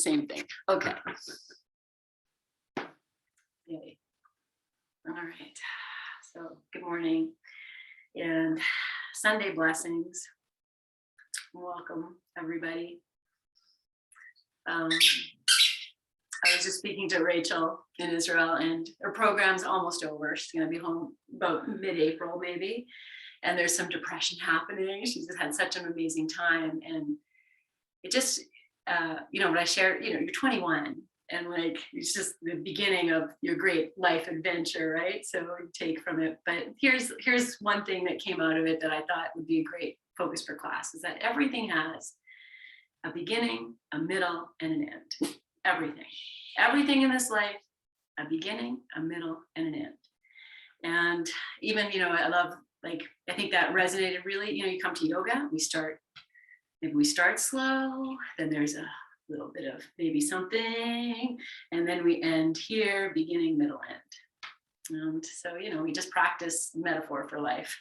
same thing. Okay. Yay. All right. So good morning and Sunday blessings. Welcome, everybody. I was just speaking to Rachel in Israel, and her program's almost over. She's going to be home about mid-April, maybe. And there's some depression happening. She's had such an amazing time. And it just, when I share, you're 21 and like, it's just the beginning of your great life adventure, right? So you take from it. But here's one thing that came out of it that I thought would be a great focus for class, is that everything has a beginning, a middle, and an end. Everything in this life, a beginning, a middle, and an end. And even, I love, I think that resonated really, you come to yoga, we start slow, then there's a little bit of maybe something, and then we end here, beginning, middle, end. And so, we just practice metaphor for life,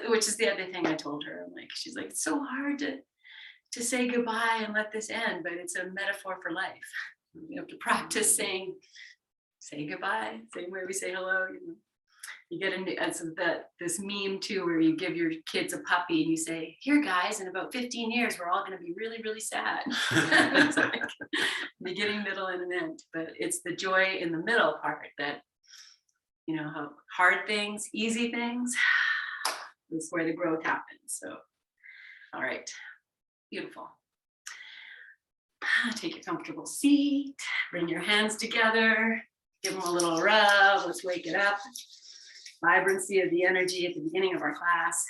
which is the other thing I told her. I'm like, she's like, it's so hard to say goodbye and let this end, but it's a metaphor for life. You have to practice saying, say goodbye, same way we say hello. You get into this meme too, where you give your kids a puppy and you say, here guys, in about 15 years, we're all going to be really, really sad. It's like beginning, middle, and an end. But it's the joy in the middle part that, how hard things, easy things, is where the growth happens. So, all right, beautiful. Take a comfortable seat, bring your hands together, give them a little rub, let's wake it up. Vibrancy of the energy at the beginning of our class.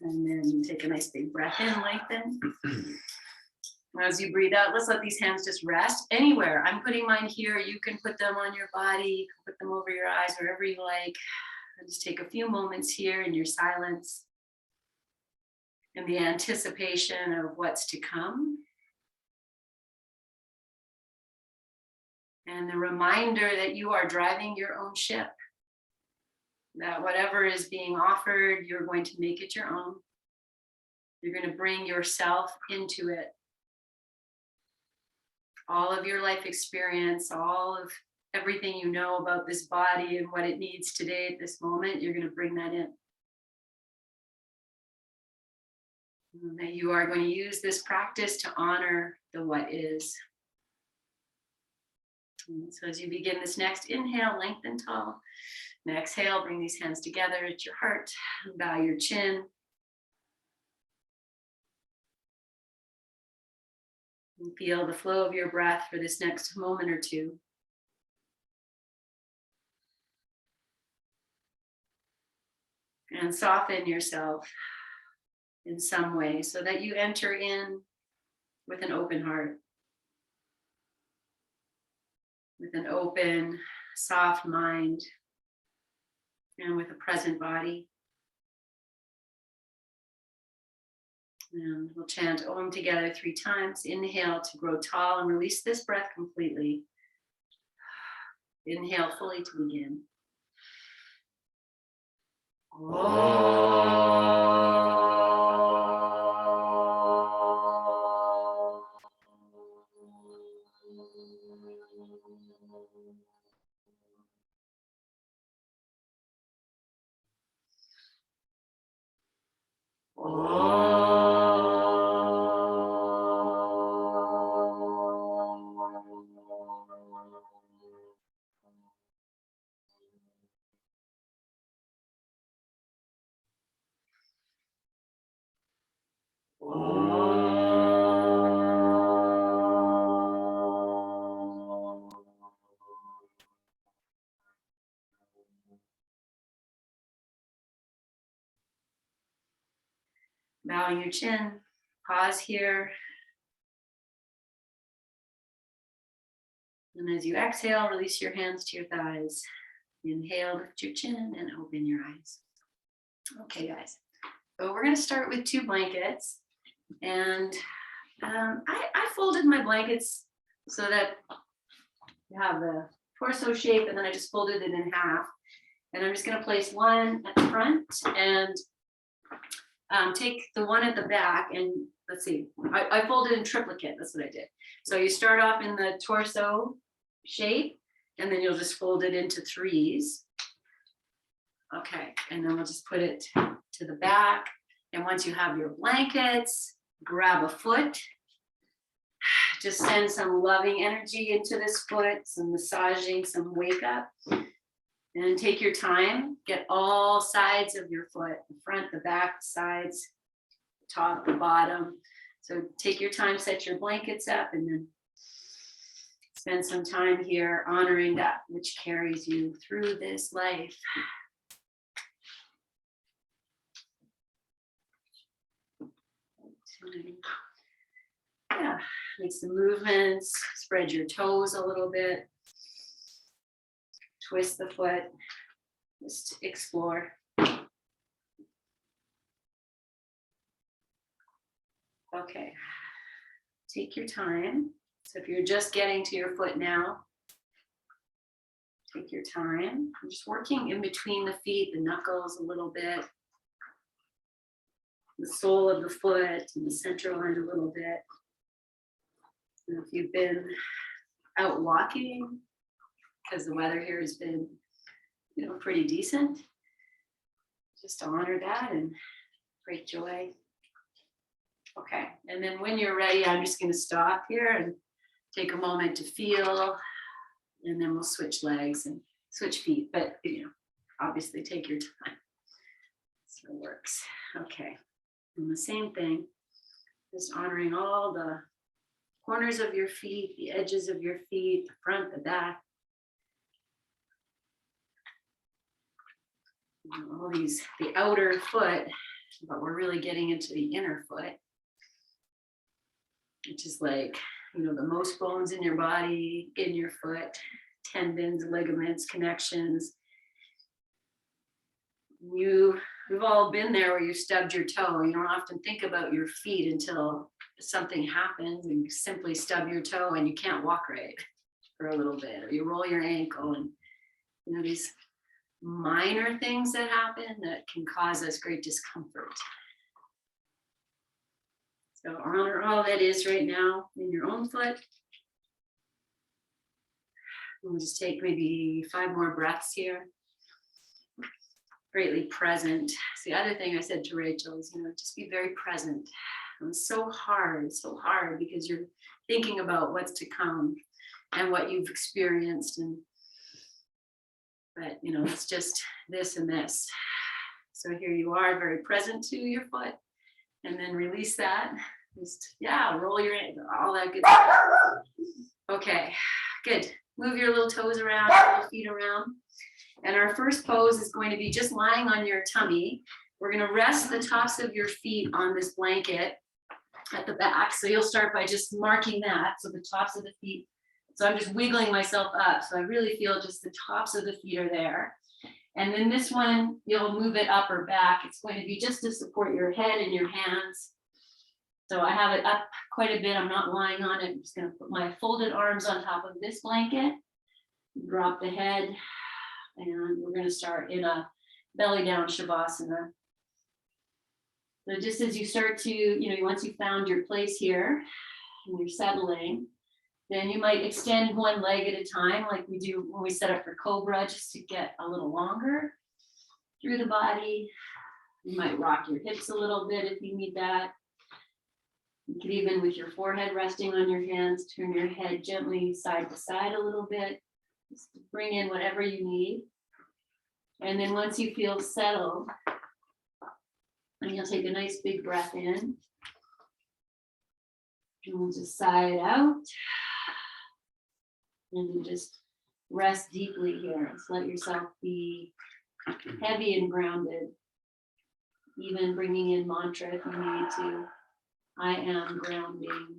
And then take a nice big breath in, lengthen. As you breathe out, let's let these hands just rest anywhere. I'm putting mine here. You can put them on your body, you can put them over your eyes, wherever you like. And just take a few moments here in your silence, in the anticipation of what's to come. And the reminder that you are driving your own ship, that whatever is being offered, you're going to make it your own. You're going to bring yourself into it. All of your life experience, all of everything you know about this body and what it needs today at this moment, you're going to bring that in. And that you are going to use this practice to honor the what is. And so as you begin this next inhale, lengthen tall. And exhale, bring these hands together at your heart. Bow your chin. And feel the flow of your breath for this next moment or two. And soften yourself in some way so that you enter in with an open heart. With an open, soft mind, and with a present body. And we'll chant Om together 3 times. Inhale to grow tall and release this breath completely. Inhale fully to begin. Bow your chin, pause here. And as you exhale, release your hands to your thighs. Inhale, lift your chin and open your eyes. Okay, guys. So we're going to start with 2 blankets. And I folded my blankets so that you have the torso shape, and then I just folded it in half. And I'm just going to place one at the front and take the one at the back, and let's see, I folded in triplicate, that's what I did. So you start off in the torso shape, and then you'll just fold it into threes. Okay, and then we'll just put it to the back. And once you have your blankets, grab a foot. Just send some loving energy into this foot, some massaging, some wake up. And take your time, get all sides of your foot, the front, the back, the sides, the top, the bottom. So take your time, set your blankets up, and then spend some time here honoring that which carries you through this life. Yeah, make some movements, spread your toes a little bit, twist the foot, just explore. Okay, take your time. So if you're just getting to your foot now, take your time. I'm just working in between the feet, the knuckles a little bit, the sole of the foot and the center line a little bit. And if you've been out walking, because the weather here has been, pretty decent, just to honor that and great joy. Okay, and then when you're ready, I'm just going to stop here and take a moment to feel, and then we'll switch legs and switch feet, but obviously take your time. So it works. Okay, and the same thing, just honoring all the corners of your feet, the edges of your feet, the front, the back. All these, the outer foot, but we're really getting into the inner foot, which is like, the most bones in your body, in your foot, tendons, ligaments, connections. We've all been there where you stubbed your toe. You don't often think about your feet until something happens and you simply stub your toe and you can't walk right for a little bit, or you roll your ankle, and these minor things that happen that can cause us great discomfort. So honor all that is right now in your own foot. We'll just take maybe 5 more breaths here. Greatly present. It's the other thing I said to Rachel is, just be very present. It's so hard because you're thinking about what's to come and what you've experienced, but it's just this and this. So here you are, very present to your foot, and then release that. Just roll your all that good stuff. Okay, good. Move your little toes around, your little feet around. And our first pose is going to be just lying on your tummy. We're going to rest the tops of your feet on this blanket at the back. So you'll start by just marking that. So the tops of the feet. So I'm just wiggling myself up. So I really feel just the tops of the feet are there. And then this one, you'll move it up or back. It's going to be just to support your head and your hands. So I have it up quite a bit. I'm not lying on it. I'm just going to put my folded arms on top of this blanket. Drop the head. And we're going to start in a belly down Shavasana. So just as you start to, once you found your place here and you're settling, then you might extend one leg at a time like we do when we set up for Cobra, just to get a little longer through the body. You might rock your hips a little bit if you need that. You could even, with your forehead resting on your hands, turn your head gently side to side a little bit. Just bring in whatever you need. And then once you feel settled, and you'll take a nice big breath in. And we'll just sigh it out. And then just rest deeply here. Just let yourself be heavy and grounded. Even bringing in mantra if you need to. I am grounding.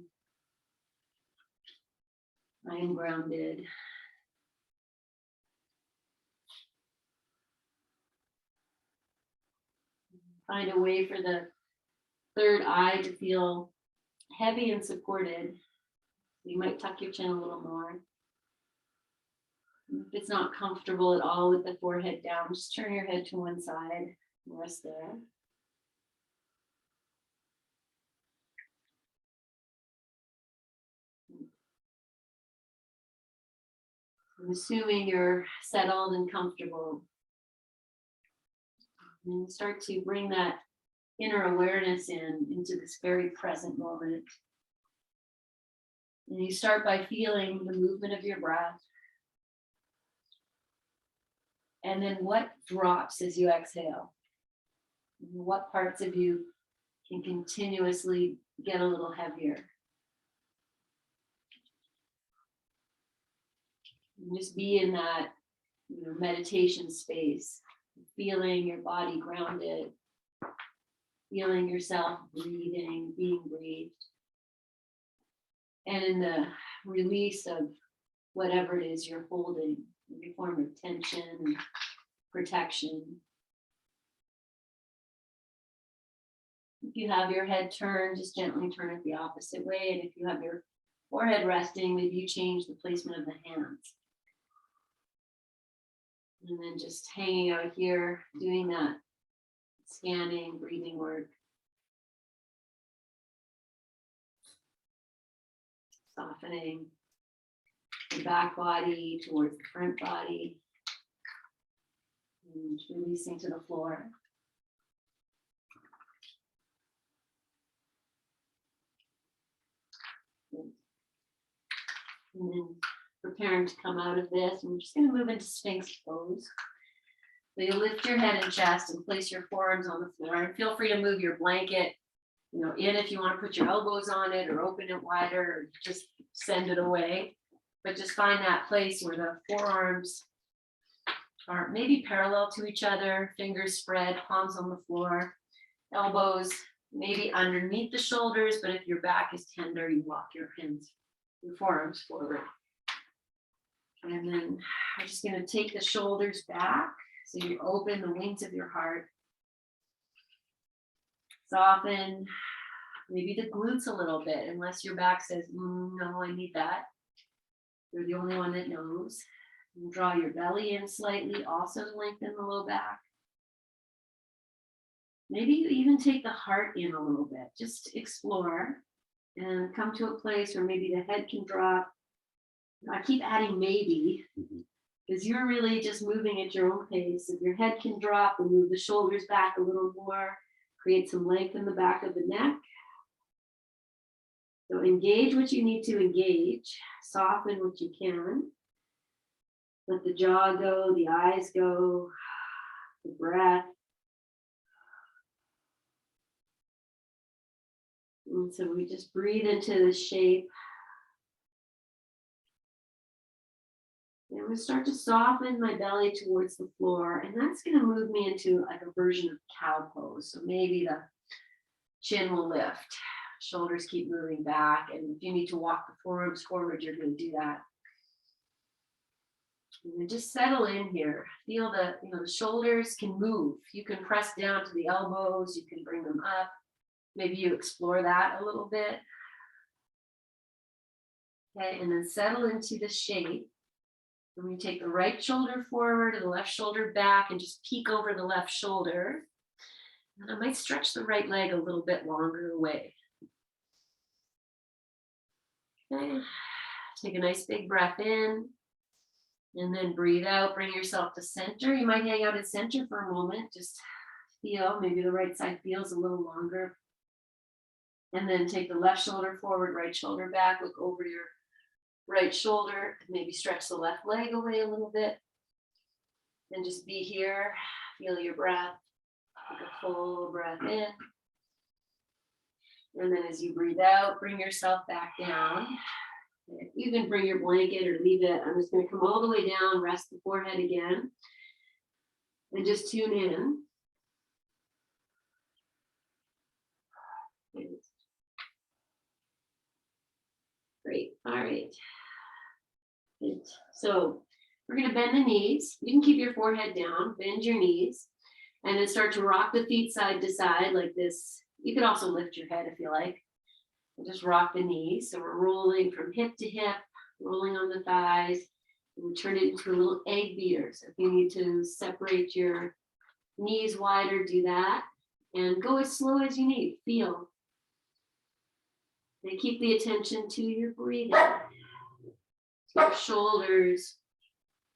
I am grounded. Find a way for the third eye to feel heavy and supported. You might tuck your chin a little more. If it's not comfortable at all with the forehead down, just turn your head to one side and rest there. I'm assuming you're settled and comfortable. And start to bring that inner awareness into this very present moment. And you start by feeling the movement of your breath. And then what drops as you exhale? What parts of you can continuously get a little heavier? And just be in that, meditation space, feeling your body grounded, feeling yourself breathing, being breathed. And in the release of whatever it is you're holding, any form of tension and protection. If you have your head turned, just gently turn it the opposite way. And if you have your forehead resting, maybe you change the placement of the hands. And then just hanging out here, doing that scanning, breathing work. Softening the back body towards the front body. And releasing to the floor. And then preparing to come out of this, and we're just going to move into Sphinx Pose. So you lift your head and chest and place your forearms on the floor, and feel free to move your blanket, in if you want to put your elbows on it or open it wider or just send it away. But just find that place where the forearms are maybe parallel to each other, fingers spread, palms on the floor, elbows maybe underneath the shoulders, but if your back is tender, you walk your forearms forward. And then I'm just going to take the shoulders back. So you open the wings of your heart. Soften maybe the glutes a little bit, unless your back says, no, I need that. You're the only one that knows. And draw your belly in slightly, also lengthen the low back. Maybe you even take the heart in a little bit. Just explore and come to a place where maybe the head can drop. I keep adding maybe, because you're really just moving at your own pace. If your head can drop and move the shoulders back a little more, create some length in the back of the neck. So engage what you need to engage, soften what you can. Let the jaw go, the eyes go, the breath. And so we just breathe into this shape. And we start to soften my belly towards the floor, and that's going to move me into like a version of cow pose. So maybe the chin will lift, shoulders keep moving back, and if you need to walk the forearms forward, you're going to do that. And then just settle in here. Feel that the shoulders can move. You can press down to the elbows. You can bring them up. Maybe you explore that a little bit. Okay, and then settle into the shape. And we take the right shoulder forward and the left shoulder back and just peek over the left shoulder. And I might stretch the right leg a little bit longer away. Okay, take a nice big breath in. And then breathe out, bring yourself to center. You might hang out at center for a moment. Just feel, maybe the right side feels a little longer. And then take the left shoulder forward, right shoulder back, look over your right shoulder, maybe stretch the left leg away a little bit. And just be here, feel your breath, take a full breath in. And then as you breathe out, bring yourself back down. You can bring your blanket or leave it. I'm just going to come all the way down, rest the forehead again, and just tune in. Great. All right. Good. So we're going to bend the knees. You can keep your forehead down, bend your knees, and then start to rock the feet side to side like this. You can also lift your head if you like. And just rock the knees. So we're rolling from hip to hip, rolling on the thighs, and we turn it into a little egg beater. So if you need to separate your knees wider, do that. And go as slow as you need. Feel. And keep the attention to your breathing. To your shoulders,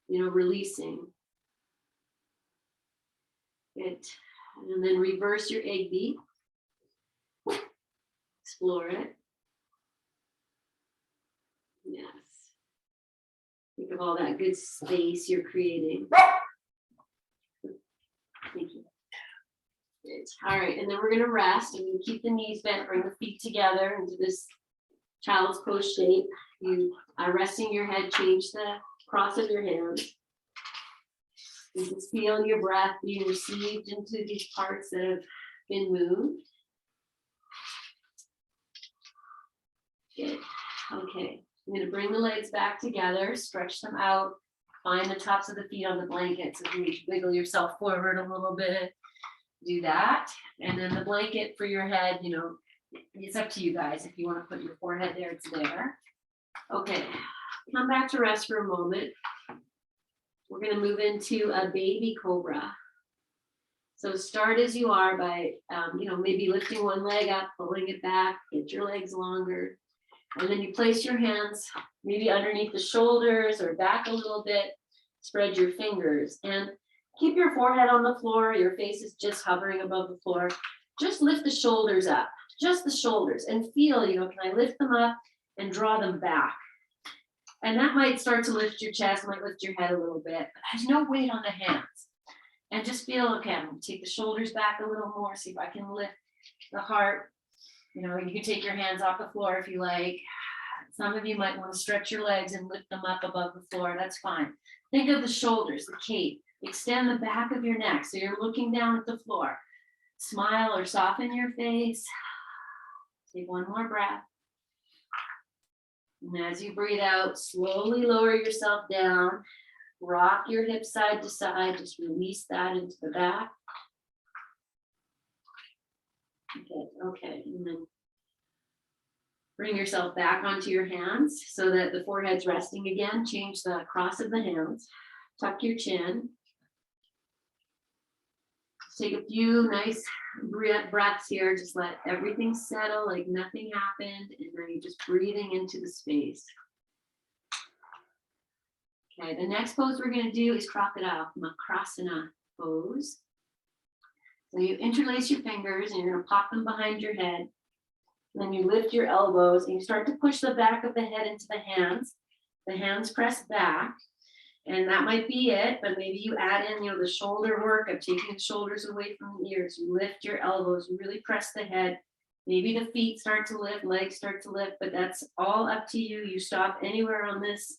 releasing. Good. And then reverse your egg beat. Explore it. Yes. Think of all that good space you're creating. Thank you. Good. All right, and then we're going to rest. I'm going to keep the knees bent, bring the feet together into this child's pose shape. You are resting your head, change the cross of your hands. You can feel your breath being received into these parts that have been moved. Good. Okay. I'm going to bring the legs back together, stretch them out, find the tops of the feet on the blanket. So you wiggle yourself forward a little bit. Do that. And then the blanket for your head, it's up to you guys. If you want to put your forehead there, it's there. Okay. Come back to rest for a moment. We're going to move into a baby cobra. So start as you are by, maybe lifting one leg up, pulling it back, get your legs longer. And then you place your hands maybe underneath the shoulders or back a little bit, spread your fingers and keep your forehead on the floor. Your face is just hovering above the floor. Just lift the shoulders up, just the shoulders, and feel, can I lift them up and draw them back? And that might start to lift your chest, might lift your head a little bit, but there's no weight on the hands. And just feel, okay, I'm going to take the shoulders back a little more, see if I can lift the heart. You can take your hands off the floor if you like. Some of you might want to stretch your legs and lift them up above the floor. That's fine. Think of the shoulders, the cape. Extend the back of your neck so you're looking down at the floor. Smile or soften your face. Take one more breath. And as you breathe out, slowly lower yourself down. Rock your hips side to side. Just release that into the back. Okay. And then bring yourself back onto your hands so that the forehead's resting again. Change the cross of the hands. Tuck your chin. Take a few nice breaths here. Just let everything settle like nothing happened. And then you're just breathing into the space. Okay, the next pose we're going to do is crocodile, Vadakanasana pose. So you interlace your fingers and you're going to pop them behind your head. And then you lift your elbows and you start to push the back of the head into the hands. The hands press back. And that might be it, but maybe you add in, the shoulder work of taking the shoulders away from the ears. You lift your elbows, you really press the head. Maybe the feet start to lift, legs start to lift, but that's all up to you. You stop anywhere on this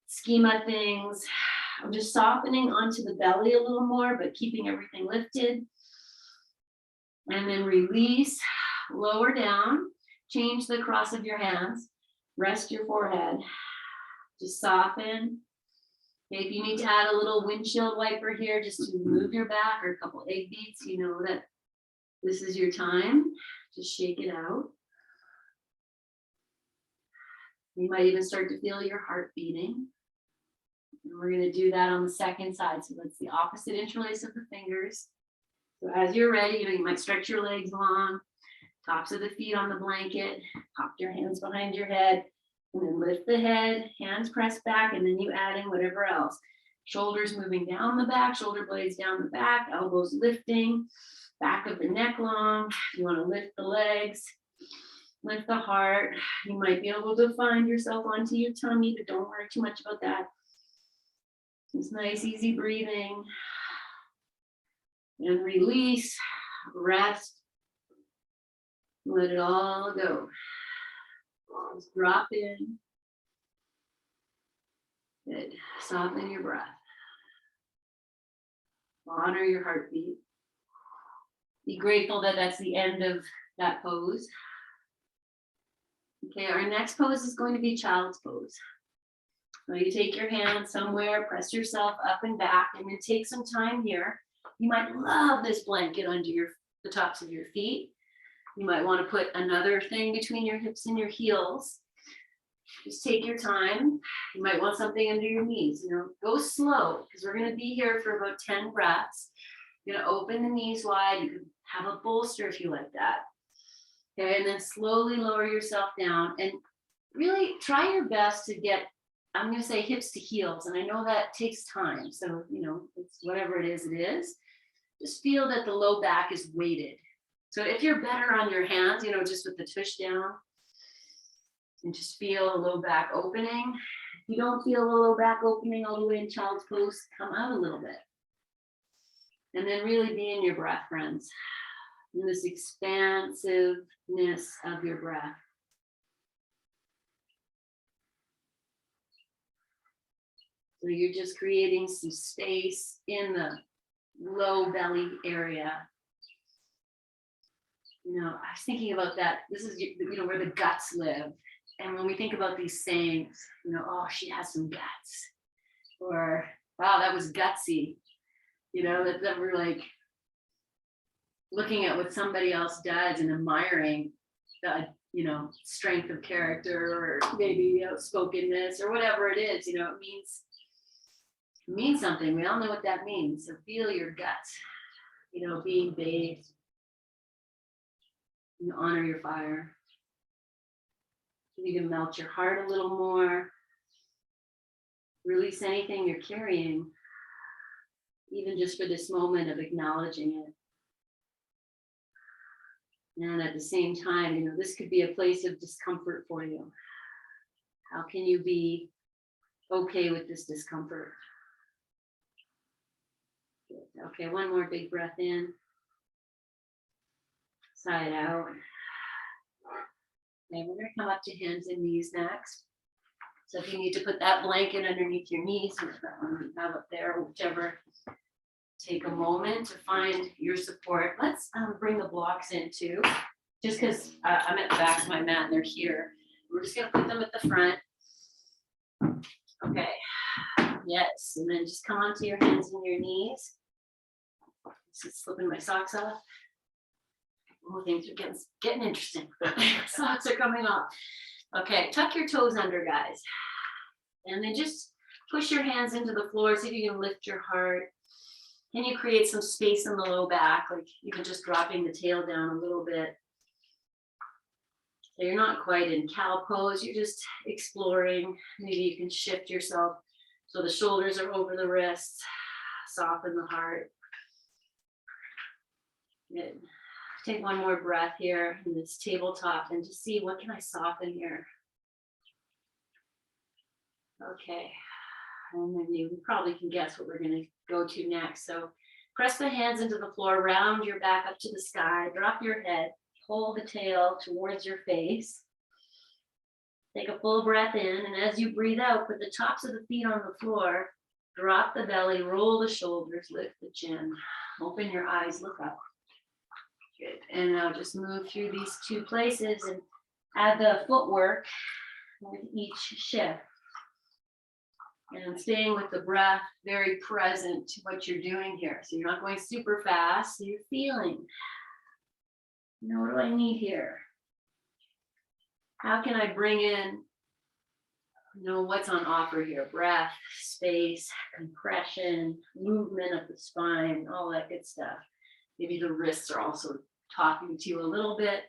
schema things. I'm just softening onto the belly a little more, but keeping everything lifted. And then release, lower down, change the cross of your hands, rest your forehead, just soften. If you need to add a little windshield wiper here just to move your back or a couple egg beats, you know that this is your time. Just shake it out. You might even start to feel your heart beating. And we're going to do that on the second side. So that's the opposite interlace of the fingers. So as you're ready, you might stretch your legs long, tops of the feet on the blanket, pop your hands behind your head. And then lift the head, hands press back, and then you add in whatever else. Shoulders moving down the back, shoulder blades down the back, elbows lifting, back of the neck long. You want to lift the legs, lift the heart. You might be able to find yourself onto your tummy, but don't worry too much about that. Just nice, easy breathing. And release, rest, let it all go. Just drop in. Good. Soften your breath. Honor your heartbeat. Be grateful that that's the end of that pose. Okay, our next pose is going to be child's pose. So you take your hand somewhere, press yourself up and back, and then take some time here. You might love this blanket under the tops of your feet. You might want to put another thing between your hips and your heels. Just take your time. You might want something under your knees. Go slow because we're going to be here for about 10 breaths. You're going to open the knees wide. You could have a bolster if you like that. Okay, and then slowly lower yourself down and really try your best to get I'm going to say hips to heels. And I know that takes time. So, it's whatever it is. Just feel that the low back is weighted. So if you're better on your hands, just with the tush down, and just feel a low back opening. If you don't feel a low back opening all the way in child's pose, come out a little bit. And then really be in your breath, friends. In this expansiveness of your breath. So you're just creating some space in the low belly area. I was thinking about that. This is, where the guts live. And when we think about these sayings, oh, she has some guts. Or, wow, that was gutsy. That we're like looking at what somebody else does and admiring the, strength of character or maybe outspokenness or whatever it is, it means something. We all know what that means. So feel your guts, being bathed. Honor your fire. You can melt your heart a little more. Release anything you're carrying, even just for this moment of acknowledging it. And at the same time, this could be a place of discomfort for you. How can you be okay with this discomfort? Good. Okay, one more big breath in. Sigh it out. Okay, we're going to come up to hands and knees next. So if you need to put that blanket underneath your knees, or that one you have up there, whichever, take a moment to find your support. Let's bring the blocks in too, just because I'm at the back of my mat and they're here. We're just going to put them at the front. Okay, yes, and then just come onto your hands and your knees. Just slipping my socks off. Oh, things are getting interesting. Socks are coming off. Okay, tuck your toes under, guys. And then just push your hands into the floor. See if you can lift your heart. Can you create some space in the low back, like even just dropping the tail down a little bit? So you're not quite in cow pose. You're just exploring. Maybe you can shift yourself so the shoulders are over the wrists. Soften the heart. Good. Take one more breath here in this tabletop and just see what can I soften here. Okay, and then you probably can guess what we're going to go to next. So press the hands into the floor, round your back up to the sky, drop your head, pull the tail towards your face. Take a full breath in, and as you breathe out, put the tops of the feet on the floor, drop the belly, roll the shoulders, lift the chin, open your eyes, look up. Good. And now just move through these two places and add the footwork with each shift. And staying with the breath, very present to what you're doing here. So you're not going super fast, so you're feeling. What do I need here? How can I bring in, what's on offer here? Breath, space, compression, movement of the spine, all that good stuff. Maybe the wrists are also talking to you a little bit.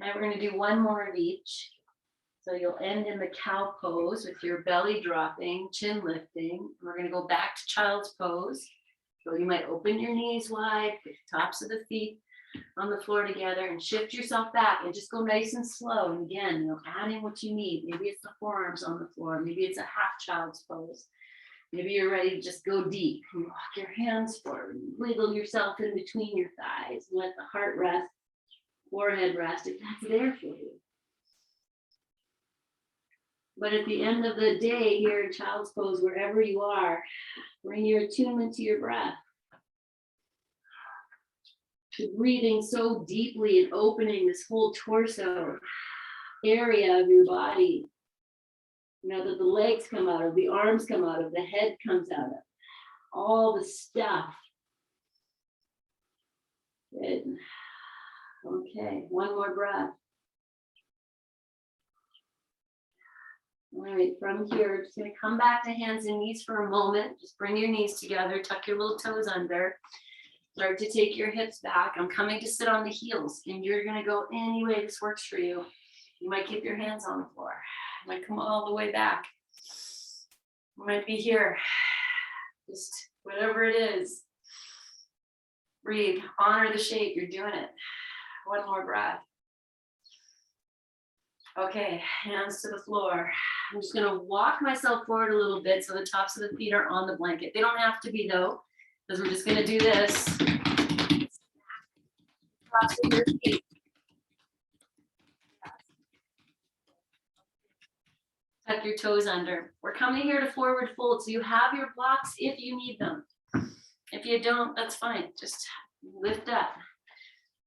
And we're going to do one more of each. So you'll end in the cow pose with your belly dropping, chin lifting. We're going to go back to child's pose. So you might open your knees wide, put the tops of the feet on the floor together and shift yourself back and just go nice and slow. And again, adding what you need. Maybe it's the forearms on the floor. Maybe it's a half child's pose. Maybe you're ready to just go deep. You walk your hands forward, wiggle yourself in between your thighs, and let the heart rest, forehead rest, if that's there for you. But at the end of the day here in child's pose, wherever you are, bring your attunement to your breath. To breathing so deeply and opening this whole torso area of your body. That the legs come out of, the arms come out of, the head comes out of, all the stuff. Good. Okay, one more breath. All right, from here, just going to come back to hands and knees for a moment. Just bring your knees together, tuck your little toes under. Start to take your hips back. I'm coming to sit on the heels, and you're going to go any way this works for you. You might keep your hands on the floor. Might come all the way back. Might be here. Just whatever it is. Breathe. Honor the shape. You're doing it. One more breath. Okay, hands to the floor. I'm just going to walk myself forward a little bit so the tops of the feet are on the blanket. They don't have to be though, because we're just going to do this. Tops of your feet. Tuck your toes under. We're coming here to forward fold, so you have your blocks if you need them. If you don't, that's fine. Just lift up.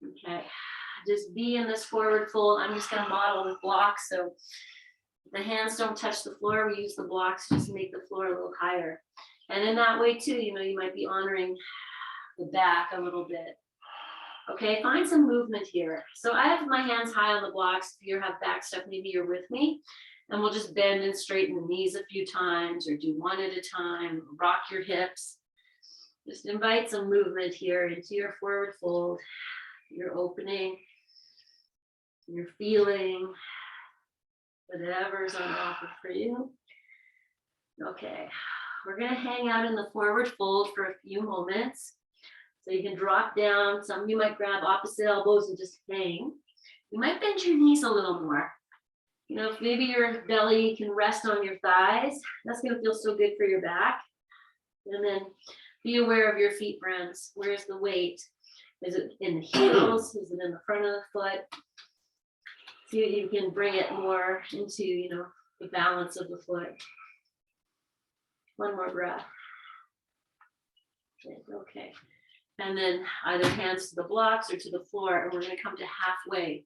Okay. Just be in this forward fold. I'm just going to model the blocks so the hands don't touch the floor. We use the blocks just to make the floor a little higher. And in that way too, you might be honoring the back a little bit. Okay, find some movement here. So I have my hands high on the blocks. If you have back stuff, maybe you're with me. And we'll just bend and straighten the knees a few times or do one at a time. Rock your hips. Just invite some movement here into your forward fold. You're opening. You're feeling whatever's on offer for you. Okay, we're going to hang out in the forward fold for a few moments. So you can drop down. Some of you might grab opposite elbows and just hang. You might bend your knees a little more. If maybe your belly can rest on your thighs, that's going to feel so good for your back. And then be aware of your feet, friends. Where's the weight? Is it in the heels? Is it in the front of the foot? See if you can bring it more into, the balance of the foot. One more breath. Okay. And then either hands to the blocks or to the floor, and we're going to come to halfway.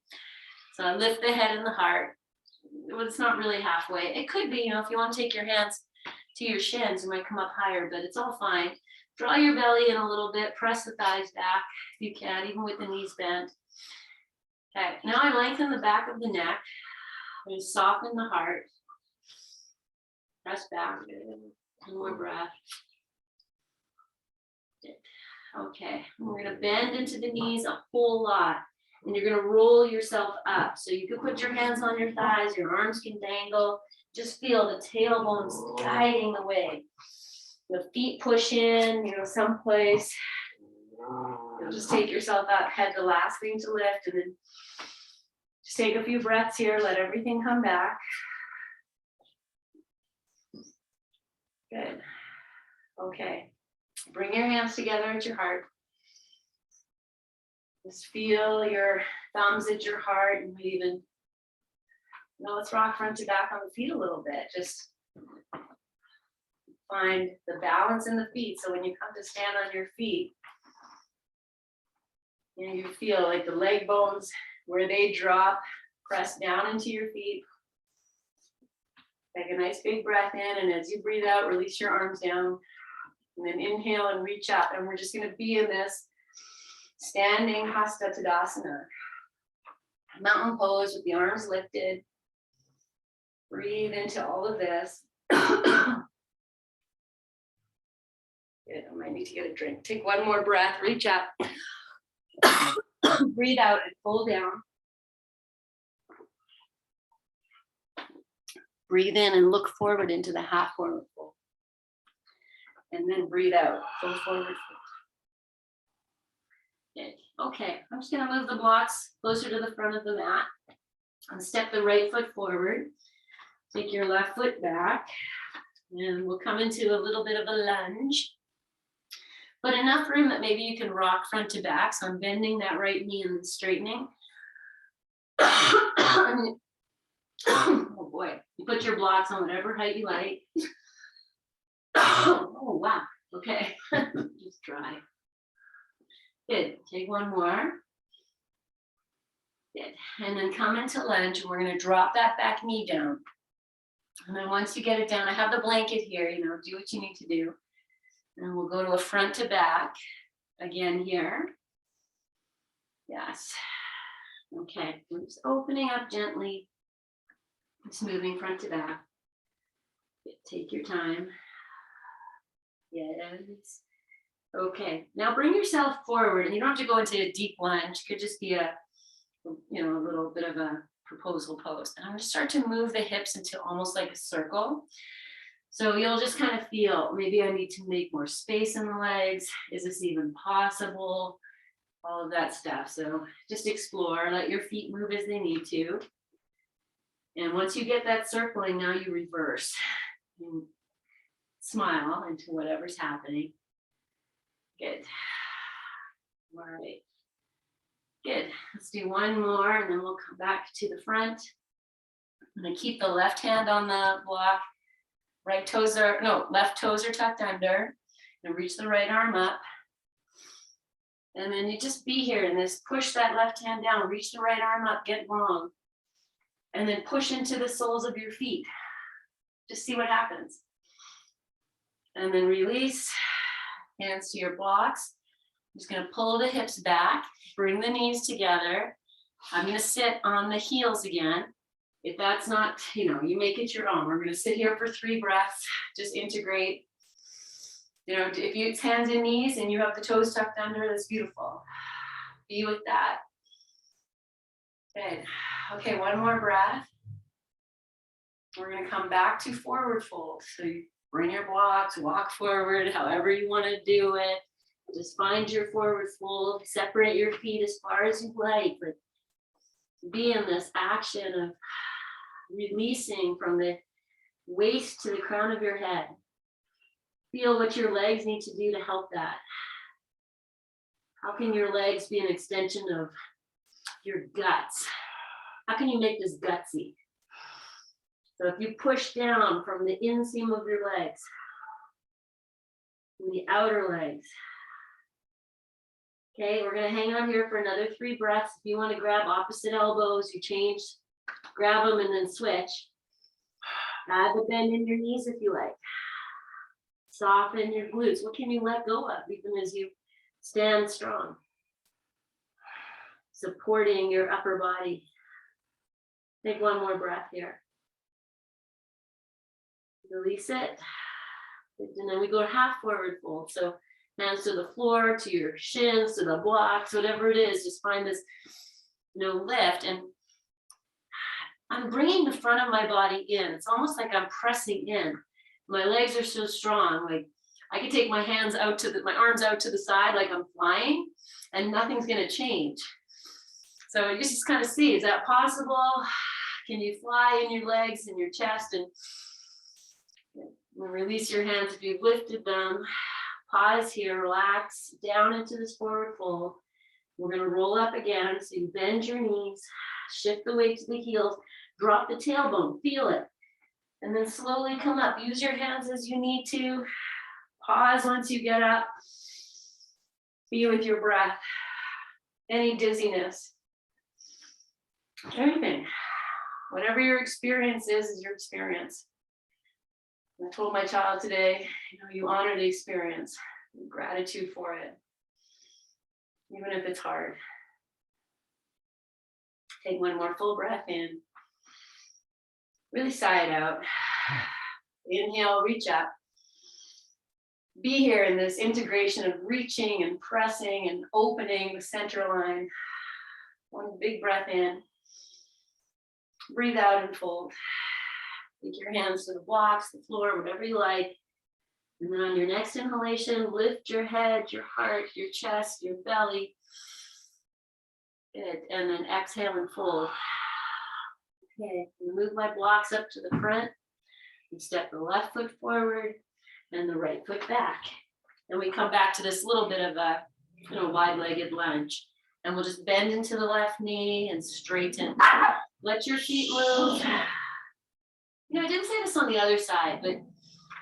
So I lift the head and the heart. Well, it's not really halfway. It could be, if you want to take your hands to your shins, you might come up higher, but it's all fine. Draw your belly in a little bit, press the thighs back if you can, even with the knees bent. Okay, now I lengthen the back of the neck. I'm going to soften the heart. Press back. One more breath. Okay, we're going to bend into the knees a whole lot. And you're going to roll yourself up. So you can put your hands on your thighs, your arms can dangle. Just feel the tailbones guiding the way. The feet push in, someplace. You'll just take yourself up, head the last thing to lift, and then just take a few breaths here, let everything come back. Good. Okay. Bring your hands together at your heart. Just feel your thumbs at your heart, and even, let's rock front to back on the feet a little bit. Just find the balance in the feet. So when you come to stand on your feet, you feel like the leg bones, where they drop, press down into your feet. Take a nice big breath in, and as you breathe out, release your arms down. And then inhale and reach up. And we're just going to be in this standing Hasta Tadasana. Mountain pose with the arms lifted. Breathe into all of this. Good. I might need to get a drink. Take one more breath. Reach up. Breathe out and pull down. Breathe in and look forward into the half forward fold. And then breathe out, full forward fold. Okay, I'm just going to move the blocks closer to the front of the mat and step the right foot forward. Take your left foot back, and we'll come into a little bit of a lunge. But enough room that maybe you can rock front to back. So I'm bending that right knee and then straightening. Oh boy, you put your blocks on whatever height you like. Oh wow, okay, just dry. Good, take one more. Good, and then come into lunge, and we're gonna drop that back knee down. And then once you get it down, I have the blanket here, do what you need to do. And we'll go to a front to back, again here. Yes, okay, I'm just opening up gently. Just moving front to back. Take your time. Yes. Okay, now bring yourself forward, and you don't have to go into a deep lunge. It could just be a little bit of a proposal pose. And I'm going to start to move the hips into almost like a circle. So you'll just kind of feel, maybe I need to make more space in the legs. Is this even possible? All of that stuff. So just explore, let your feet move as they need to. And once you get that circling, now you reverse and smile into whatever's happening. Good. All right. Good. Let's do one more and then we'll come back to the front. I'm going to keep the left hand on the block. Left toes are tucked under. And reach the right arm up. And then you just be here in this, push that left hand down, reach the right arm up, get long. And then push into the soles of your feet. Just see what happens. And then release, hands to your blocks. I'm just going to pull the hips back, bring the knees together. I'm going to sit on the heels again. If that's not, you make it your own. We're going to sit here for 3 breaths, just integrate. If it's hands and knees and you have the toes tucked under, that's beautiful. Be with that. Good. Okay, one more breath. We're going to come back to forward fold. So you bring your blocks, walk forward, however you want to do it. Just find your forward fold, separate your feet as far as you like, but be in this action of releasing from the waist to the crown of your head. Feel what your legs need to do to help that. How can your legs be an extension of your guts? How can you make this gutsy? So if you push down from the inseam of your legs, from the outer legs. Okay, we're going to hang on here for another 3 breaths. If you want to grab opposite elbows, you change, grab them and then switch. Add the bend in your knees if you like. Soften your glutes. What can you let go of even as you stand strong? Supporting your upper body. Take one more breath here. Release it. And then we go half forward fold. So hands to the floor, to your shins, to the blocks, whatever it is, just find this, lift. And I'm bringing the front of my body in. It's almost like I'm pressing in. My legs are so strong. Like I can take my hands out to my arms out to the side, like I'm flying, and nothing's going to change. So you just kind of see, is that possible? Can you fly in your legs and your chest? And release your hands if you've lifted them. Pause here, relax down into this forward fold. We're going to roll up again. So you bend your knees, shift the weight to the heels, drop the tailbone, feel it. And then slowly come up. Use your hands as you need to. Pause once you get up. Be with your breath. Any dizziness. Anything. Whatever your experience is your experience. I told my child today, you honor the experience. Gratitude for it. Even if it's hard. Take one more full breath in. Really sigh it out. Inhale, reach up. Be here in this integration of reaching and pressing and opening the center line. One big breath in. Breathe out and fold. Take your hands to the blocks, the floor, whatever you like. And then on your next inhalation, lift your head, your heart, your chest, your belly. Good. And then exhale and fold. Okay, move my blocks up to the front and step the left foot forward and the right foot back. And we come back to this little bit of a wide-legged lunge. And we'll just bend into the left knee and straighten. Let your feet move. I didn't say this on the other side, but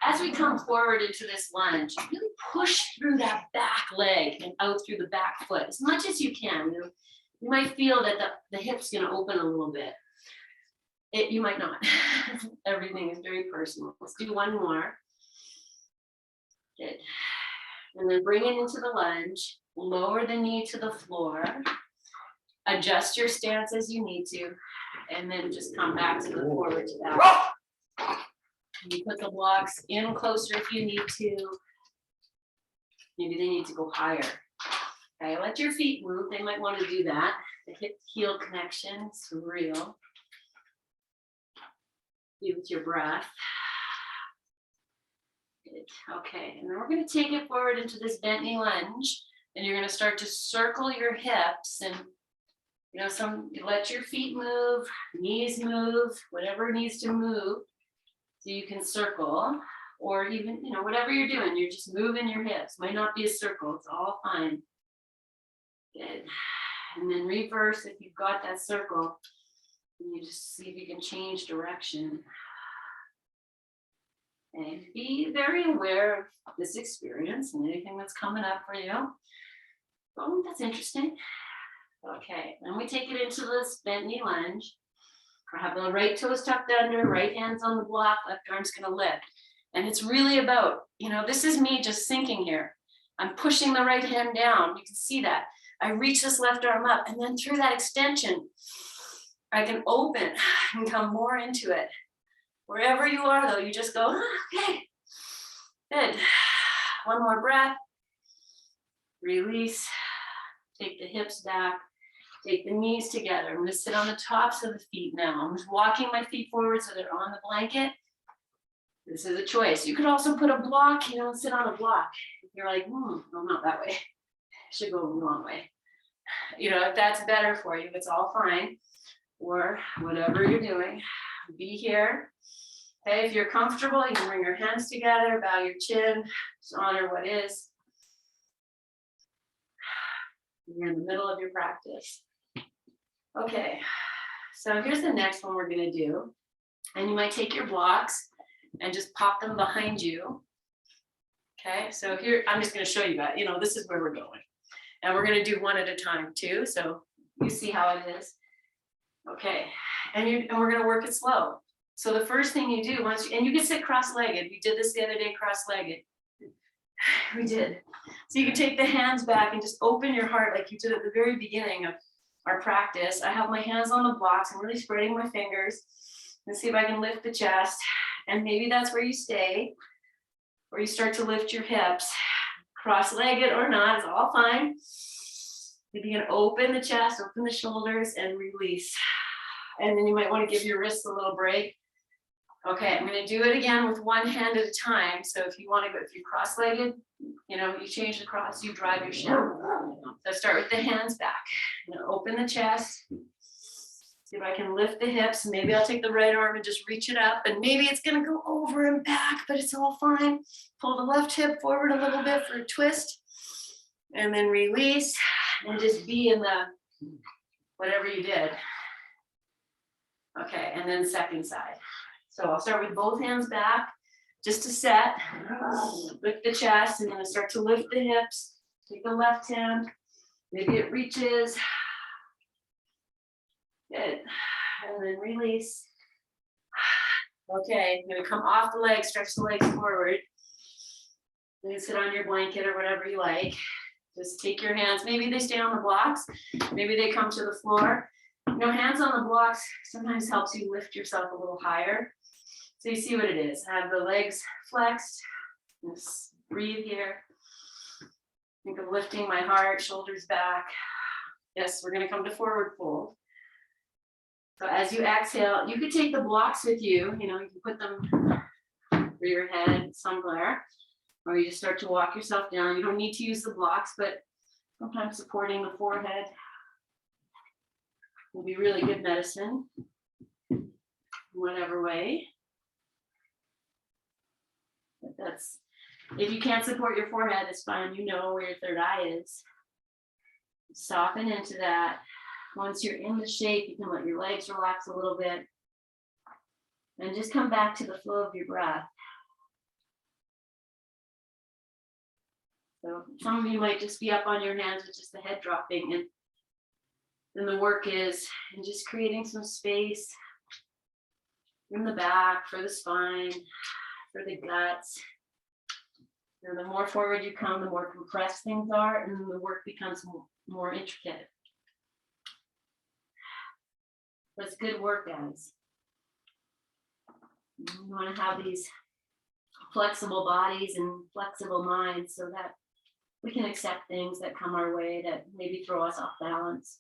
as we come forward into this lunge, really push through that back leg and out through the back foot as much as you can. You might feel that the hip's going to open a little bit. You might not. Everything is very personal. Let's do one more. Good. And then bring it into the lunge. Lower the knee to the floor. Adjust your stance as you need to. And then just come back to the forward to that. You put the blocks in closer if you need to. Maybe they need to go higher. Okay, let your feet move. They might want to do that. The hip heel connection is real. Be with your breath. Good. Okay, and then we're going to take it forward into this Bentley Lunge, and you're going to start to circle your hips, and you let your feet move, knees move, whatever needs to move, so you can circle, or even whatever you're doing, you're just moving your hips. Might not be a circle, it's all fine. Good. And then reverse if you've got that circle, and you just see if you can change direction. And be very aware of this experience and anything that's coming up for you. Oh, that's interesting. Okay, then we take it into this Bentley Lunge. I have the right toes tucked under, right hand's on the block, left arm's gonna lift. And it's really about, this is me just sinking here. I'm pushing the right hand down. You can see that. I reach this left arm up, and then through that extension, I can open and come more into it. Wherever you are, though, you just go, okay, good. One more breath. Release. Take the hips back. Take the knees together. I'm going to sit on the tops of the feet now. I'm just walking my feet forward so they're on the blanket. This is a choice. You could also put a block, sit on a block. If you're like, no, not that way. I should go the wrong way. If that's better for you, it's all fine. Or whatever you're doing, be here. Okay, if you're comfortable, you can bring your hands together, bow your chin, just honor what is. You're in the middle of your practice. Okay, so here's the next one we're going to do. And you might take your blocks and just pop them behind you. Okay, so here, I'm just going to show you that. This is where we're going. And we're going to do one at a time too, so you see how it is. Okay, and we're going to work it slow. So the first thing you do and you can sit cross-legged. We did this the other day, cross-legged. We did. So you can take the hands back and just open your heart like you did at the very beginning of our practice. I have my hands on the blocks. I'm really spreading my fingers. Let's see if I can lift the chest. And maybe that's where you stay, or you start to lift your hips. Cross-legged or not, it's all fine. Maybe you can open the chest, open the shoulders, and release. And then you might want to give your wrists a little break. Okay, I'm going to do it again with one hand at a time. So if you want to go, if you're cross-legged, you change the cross, you drive your shin. So start with the hands back. Open the chest. See if I can lift the hips. Maybe I'll take the right arm and just reach it up. And maybe it's going to go over and back, but it's all fine. Pull the left hip forward a little bit for a twist. And then release. And just be in the whatever you did. Okay, and then second side. So I'll start with both hands back, just to set, lift the chest, and then I start to lift the hips. Take the left hand, maybe it reaches. Good, and then release. Okay, I'm gonna come off the legs, stretch the legs forward. You can sit on your blanket or whatever you like. Just take your hands, maybe they stay on the blocks, maybe they come to the floor. Hands on the blocks sometimes helps you lift yourself a little higher. So you see what it is. Have the legs flexed. Just breathe here. Think of lifting my heart, shoulders back. Yes, we're going to come to forward fold. So as you exhale, you could take the blocks with you. You can put them for your head somewhere, or you just start to walk yourself down. You don't need to use the blocks, but sometimes supporting the forehead will be really good medicine, whatever way. But that's, if you can't support your forehead, it's fine. You know where your third eye is. Soften into that. Once you're in the shape, you can let your legs relax a little bit. And just come back to the flow of your breath. So some of you might just be up on your hands with just the head dropping, and then the work is in just creating some space in the back for the spine, for the guts. The more forward you come, the more compressed things are, and the work becomes more intricate. That's good work, guys. You want to have these flexible bodies and flexible minds so that we can accept things that come our way that maybe throw us off balance.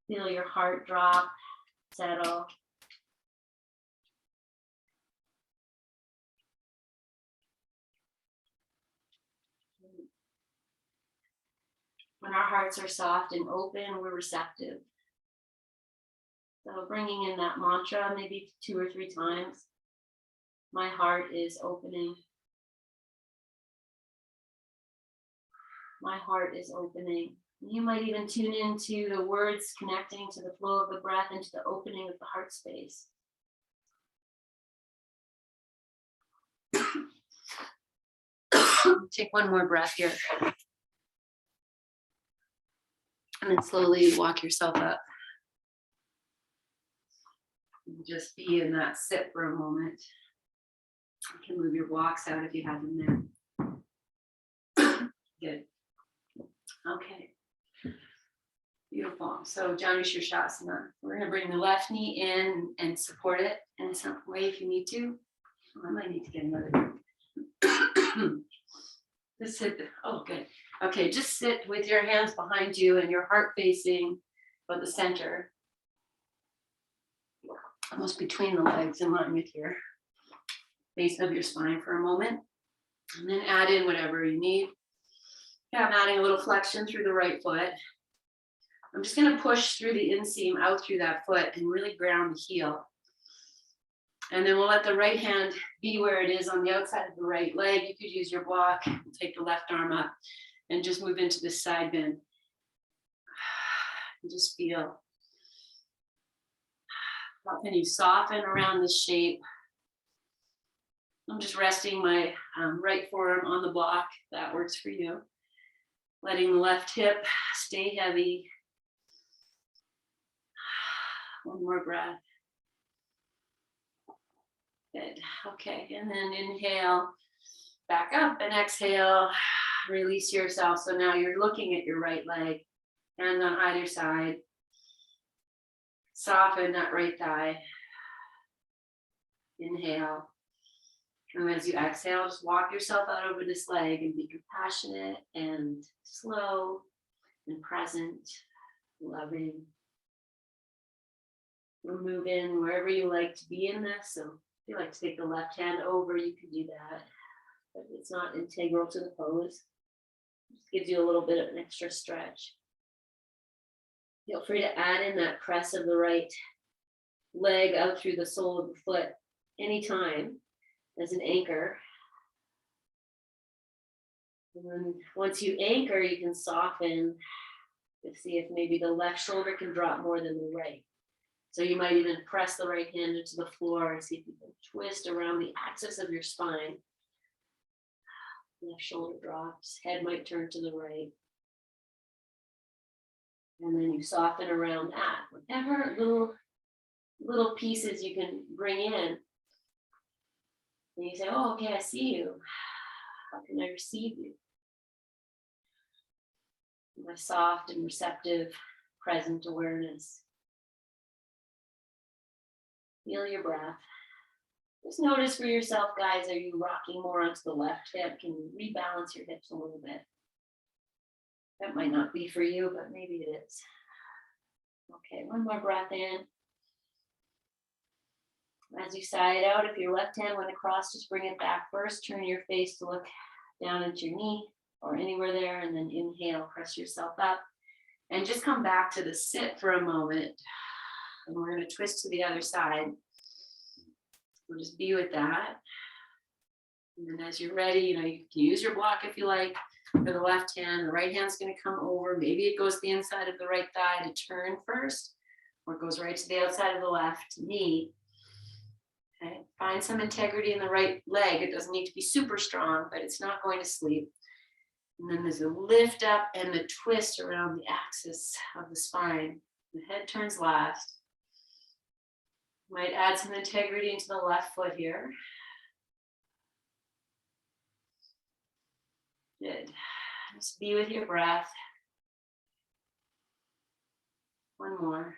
Feel your heart drop, settle. When our hearts are soft and open, we're receptive. So bringing in that mantra maybe 2 or 3 times. My heart is opening. My heart is opening. You might even tune into the words connecting to the flow of the breath into the opening of the heart space. Take one more breath here. And then slowly walk yourself up. And just be in that sit for a moment. You can move your blocks out if you have them there. Good. Okay. Beautiful. So Janu Shavasana. We're going to bring the left knee in and support it in some way if you need to. I might need to get another. Just sit. Oh, good. Okay, just sit with your hands behind you and your heart facing about the center. Almost between the legs, in line with your base of your spine for a moment. And then add in whatever you need. Yeah, I'm adding a little flexion through the right foot. I'm just going to push through the inseam out through that foot and really ground the heel. And then we'll let the right hand be where it is on the outside of the right leg. You could use your block, take the left arm up, and just move into this side bend. And just feel. How can you soften around this shape? I'm just resting my right forearm on the block. That works for you. Letting the left hip stay heavy. One more breath. Good. Okay. And then inhale, back up, and exhale. Release yourself. So now you're looking at your right leg, hands on either side. Soften that right thigh. Inhale. And as you exhale, just walk yourself out over this leg and be compassionate and slow and present, loving. We'll move in wherever you like to be in this. So if you like to take the left hand over, you can do that. But it's not integral to the pose. It just gives you a little bit of an extra stretch. Feel free to add in that press of the right leg out through the sole of the foot anytime as an anchor. And then once you anchor, you can soften to see if maybe the left shoulder can drop more than the right. So you might even press the right hand into the floor and see if you can twist around the axis of your spine. Left shoulder drops, head might turn to the right. And then you soften around that. Whatever little pieces you can bring in. And you say, oh, okay, I see you. How can I receive you? My soft and receptive, present awareness. Feel your breath. Just notice for yourself, guys, are you rocking more onto the left hip? Can you rebalance your hips a little bit? That might not be for you, but maybe it is. Okay, one more breath in. As you sigh it out, if your left hand went across, just bring it back first. Turn your face to look down at your knee or anywhere there, and then inhale, press yourself up. And just come back to the sit for a moment. And we're going to twist to the other side. We'll just be with that. And then as you're ready, you can use your block if you like for the left hand. The right hand's going to come over. Maybe it goes to the inside of the right thigh to turn first, or it goes right to the outside of the left knee. Okay. Find some integrity in the right leg. It doesn't need to be super strong, but it's not going to sleep. And then there's a lift up and the twist around the axis of the spine. The head turns last. Might add some integrity into the left foot here. Good. Just be with your breath. One more.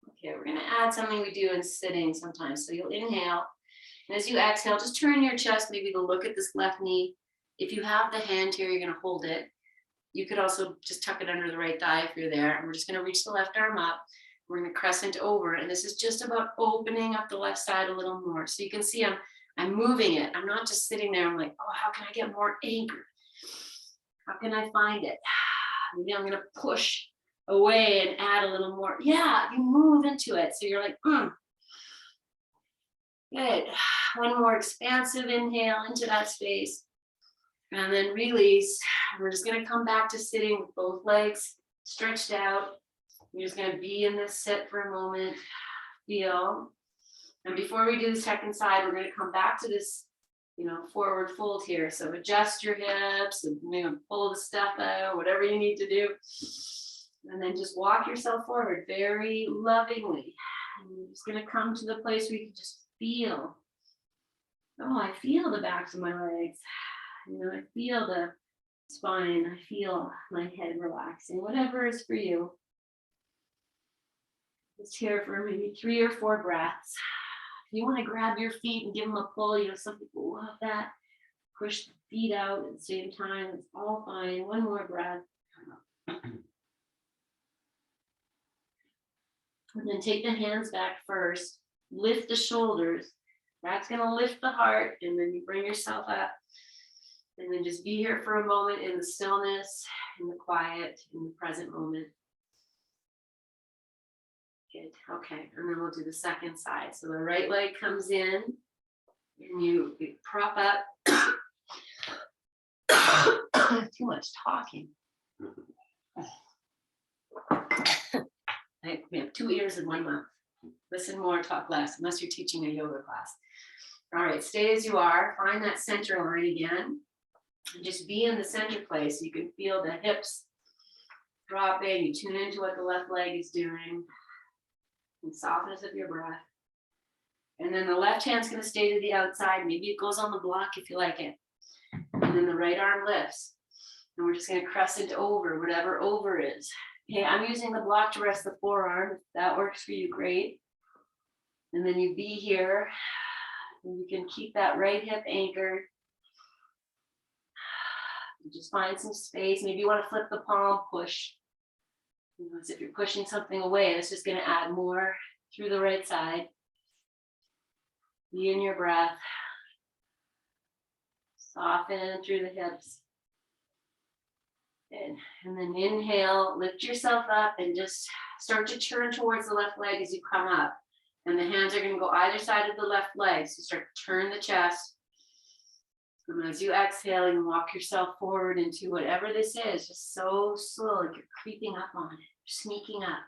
Okay, we're going to add something we do in sitting sometimes. So you'll inhale. And as you exhale, just turn your chest maybe to look at this left knee. If you have the hand here, you're going to hold it. You could also just tuck it under the right thigh if you're there. And we're just going to reach the left arm up. We're going to crescent over. And this is just about opening up the left side a little more. So you can see I'm moving it. I'm not just sitting there. I'm like, oh, how can I get more anchored? How can I find it? Maybe I'm gonna push away and add a little more. Yeah, you move into it. So you're like, Good. One more expansive inhale into that space. And then release. We're just gonna come back to sitting with both legs stretched out. You're just gonna be in this sit for a moment. Feel. And before we do the second side, we're gonna come back to this, forward fold here. So adjust your hips and pull the stuff out, whatever you need to do. And then just walk yourself forward very lovingly. And you're just gonna come to the place where you can just feel. Oh, I feel the backs of my legs. I feel the spine. I feel my head relaxing, whatever is for you. Just here for maybe 3 or 4 breaths. If you want to grab your feet and give them a pull, some people love that. Push the feet out at the same time. It's all fine. One more breath. And then take the hands back first. Lift the shoulders. That's going to lift the heart. And then you bring yourself up. And then just be here for a moment in the stillness, in the quiet, in the present moment. Good. Okay. And then we'll do the second side. So the right leg comes in and you prop up. Too much talking. We have 2 ears and 1 mouth. Listen more, talk less, unless you're teaching a yoga class. All right, stay as you are. Find that center line again. And just be in the center place. You can feel the hips dropping. You tune into what the left leg is doing. And softness of your breath. And then the left hand's going to stay to the outside. Maybe it goes on the block if you like it. And then the right arm lifts. And we're just going to crescent over, whatever over is. Okay, I'm using the block to rest the forearm. If that works for you, great. And then you be here. And you can keep that right hip anchored. Just find some space. Maybe you want to flip the palm, push. As if you're pushing something away, it's just going to add more through the right side. Be in your breath. Soften through the hips. And then inhale, lift yourself up and just start to turn towards the left leg as you come up. And the hands are going to go either side of the left leg. So start to turn the chest. And as you exhale, you walk yourself forward into whatever this is, just so slow, like you're creeping up on it, sneaking up.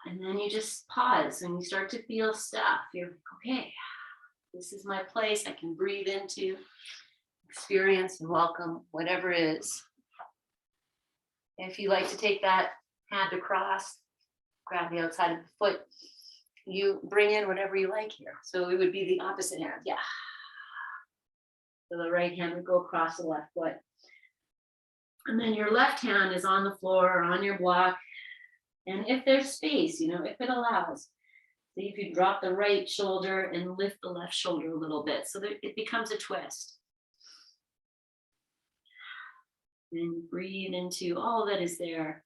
And then you just pause when you start to feel stuff. You're like, okay, this is my place. I can breathe into, experience, and welcome whatever is. If you like to take that hand across, grab the outside of the foot, you bring in whatever you like here. So it would be the opposite hand. Yeah. So the right hand would go across the left foot. And then your left hand is on the floor or on your block. And if there's space, if it allows, see if you drop the right shoulder and lift the left shoulder a little bit so that it becomes a twist. And breathe into all that is there.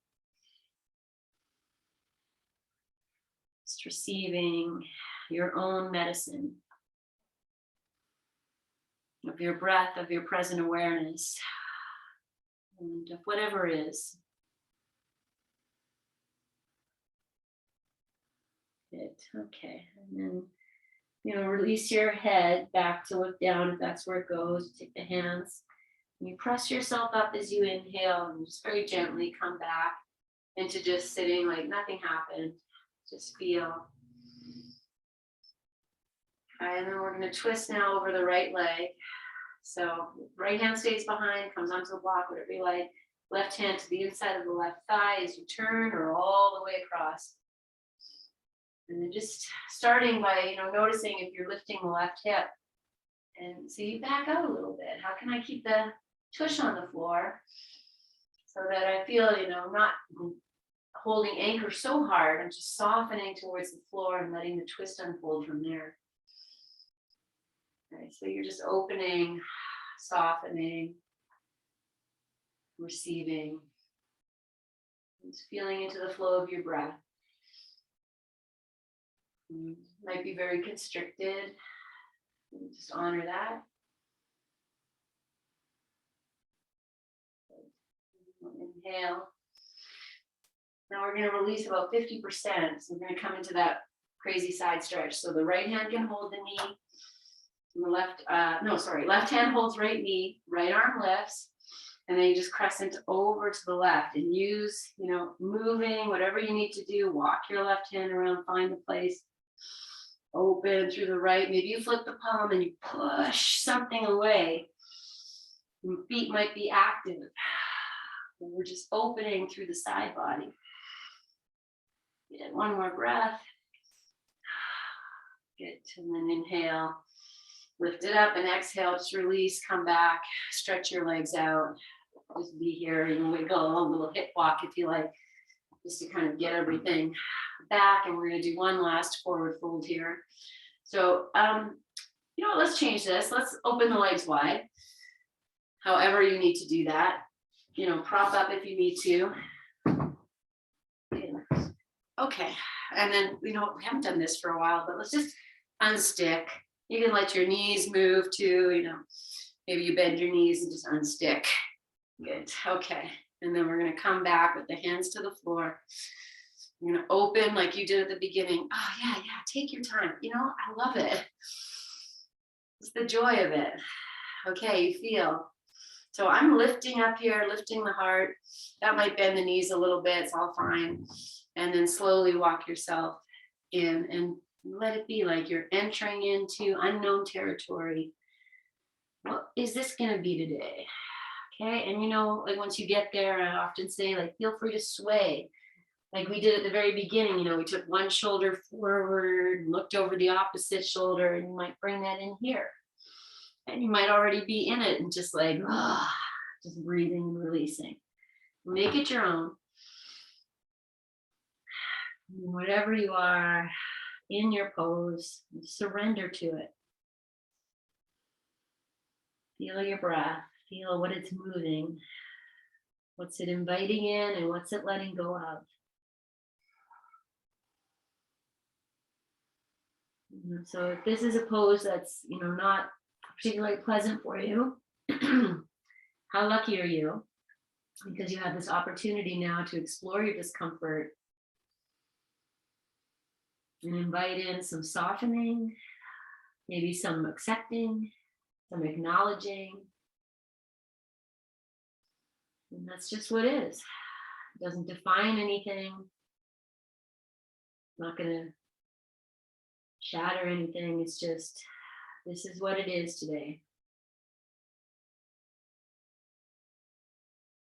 Just receiving your own medicine of your breath, of your present awareness, and of whatever is. Good. Okay. And then, release your head back to look down if that's where it goes. Take the hands. You press yourself up as you inhale and just very gently come back into just sitting like nothing happened. Just feel. And then we're going to twist now over the right leg. So right hand stays behind, comes onto the block, whatever you like. Left hand to the inside of the left thigh as you turn or all the way across. And then just starting by, noticing if you're lifting the left hip. And so you back out a little bit. How can I keep the tush on the floor so that I feel, not holding anchor so hard. I'm just softening towards the floor and letting the twist unfold from there. Okay, so you're just opening, softening, receiving, just feeling into the flow of your breath. You might be very constricted. Just honor that. inhale. Now we're going to release about 50%. So we're going to come into that crazy side stretch. So the right hand can hold the knee. And the left hand holds right knee, right arm lifts. And then you just crescent over to the left and use, moving, whatever you need to do. Walk your left hand around, find the place. Open through the right. Maybe you flip the palm and you push something away. Your feet might be active. We're just opening through the side body. Good. One more breath. Good. And then inhale. Lift it up and exhale. Just release. Come back. Stretch your legs out. Just be here. You can wiggle a little hip walk if you like, just to kind of get everything back. And we're going to do one last forward fold here. So, let's change this. Let's open the legs wide. However you need to do that. Prop up if you need to. Okay. And then, we haven't done this for a while, but let's just unstick. You can let your knees move too, maybe you bend your knees and just unstick. Good. Okay. And then we're going to come back with the hands to the floor. You're going to open like you did at the beginning. Oh, yeah. Take your time. I love it. It's the joy of it. Okay. You feel. So I'm lifting up here, lifting the heart. That might bend the knees a little bit. It's all fine. And then slowly walk yourself in and let it be like you're entering into unknown territory. What is this going to be today? Okay. And like once you get there, I often say, feel free to sway. Like we did at the very beginning, we took one shoulder forward, looked over the opposite shoulder, and you might bring that in here. And you might already be in it and just just breathing and releasing. Make it your own. Whatever you are in your pose, surrender to it. Feel your breath. Feel what it's moving. What's it inviting in and what's it letting go of? So if this is a pose that's, not particularly pleasant for you, how lucky are you? Because you have this opportunity now to explore your discomfort and invite in some softening, maybe some accepting, some acknowledging. And that's just what is. It doesn't define anything. Not going to shatter anything. It's just, this is what it is today.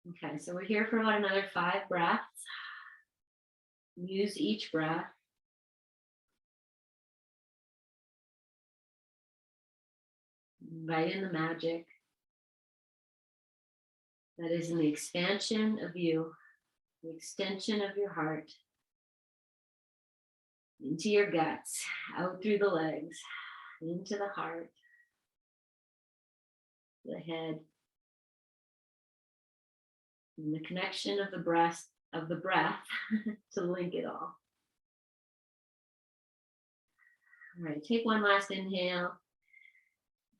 Okay, so we're here for about another 5 breaths. Use each breath. Invite in the magic that is in the expansion of you, the extension of your heart, into your guts, out through the legs, into the heart, the head, and the connection of the breath to link it all. All right, take one last inhale.